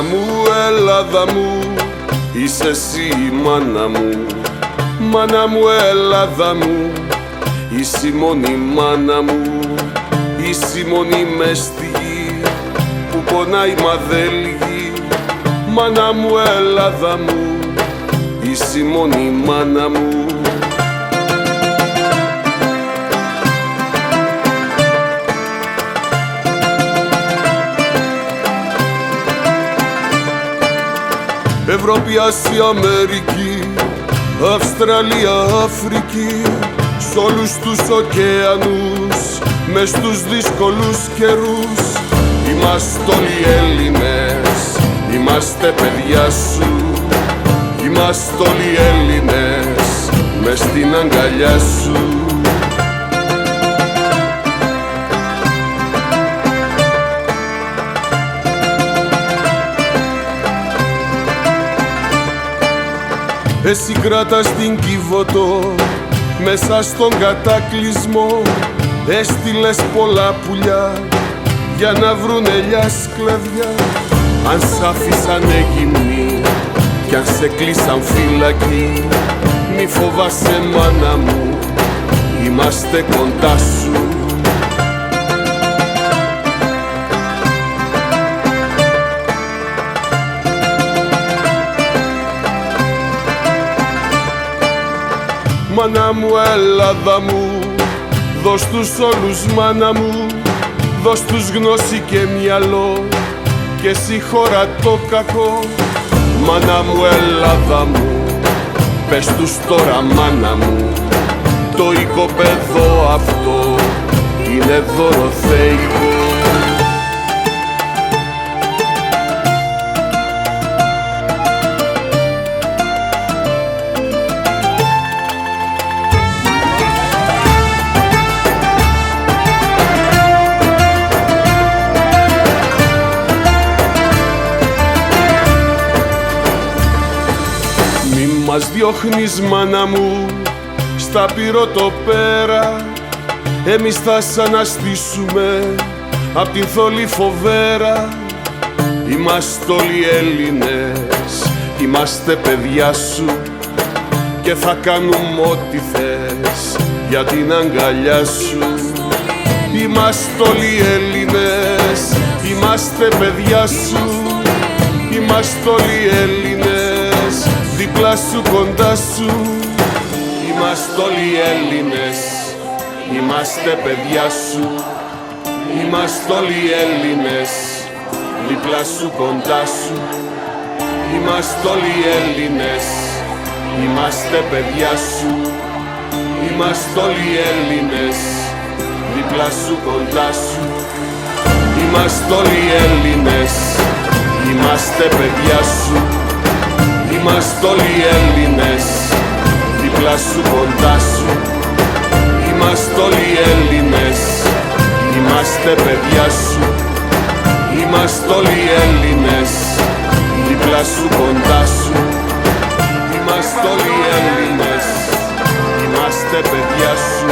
Μάνα μου, Ελλάδα μου, είσαι εσύ η μάνα μου. Μάνα μου, Ελλάδα μου, είσαι η μόνη μάνα μου. Είσαι η μόνη μες στη γη που πονάει μα δεν λυγεί. Μάνα μου, Ελλάδα μου, είσαι η μόνη μάνα μου. Ευρώπη, Ασία, Αμερική, Αυστραλία, Αφρική, σ' όλους τους ωκεανούς, μες στους δύσκολους καιρούς. Είμαστε όλοι Έλληνες, είμαστε παιδιά σου. Είμαστε όλοι Έλληνες, μες στην αγκαλιά σου. Εσύ κράτας την Κιβωτό μέσα στον κατάκλυσμό. Έστειλες πολλά πουλιά για να βρουν ελιά σκλαβιά. Αν σ' άφησανε γυμνή κι αν σε κλείσαν φυλακή, μη φοβάσαι μάνα μου, είμαστε κοντά σου. Μάνα μου, Ελλάδα μου, δώσ' τους όλους μάνα μου. Δώσ' τους γνώση και μυαλό και συγχώρα το κακό. Μάνα μου, Ελλάδα μου, πες τους τώρα μάνα μου, το οικοπεδό αυτό είναι δωροθεϊκό. Μας διώχνεις μάνα μου στα πυροτοπέρα. Εμείς θα σ' αναστήσουμε απ' την θολή φοβέρα. Είμαστε όλοι Έλληνες, είμαστε παιδιά σου και θα κάνουμε ό,τι θες για την αγκαλιά σου. Είμαστε όλοι Έλληνες, είμαστε παιδιά σου. Είμαστε όλοι Έλληνες, δίπλα σου, κοντά σου. Είμαστε όλοι Έλληνες, είμαστε παιδιά σου. Είμαστε όλοι Έλληνες, δίπλα σου, κοντά σου. Είμαστε όλοι Έλληνες, είμαστε παιδιά σου. Είμαστε όλοι Έλληνες, δίπλα σου, κοντά σου. Είμαστε όλοι Έλληνες, είμαστε παιδιά σου. Είμαστε όλοι Έλληνες, δίπλα σου, κοντά σου. Είμαστε όλοι Έλληνες, είμαστε παιδιά σου. Είμαστε όλοι Έλληνες, δίπλα σου, κοντά σου. Είμαστε όλοι Έλληνες, είμαστε παιδιά σου.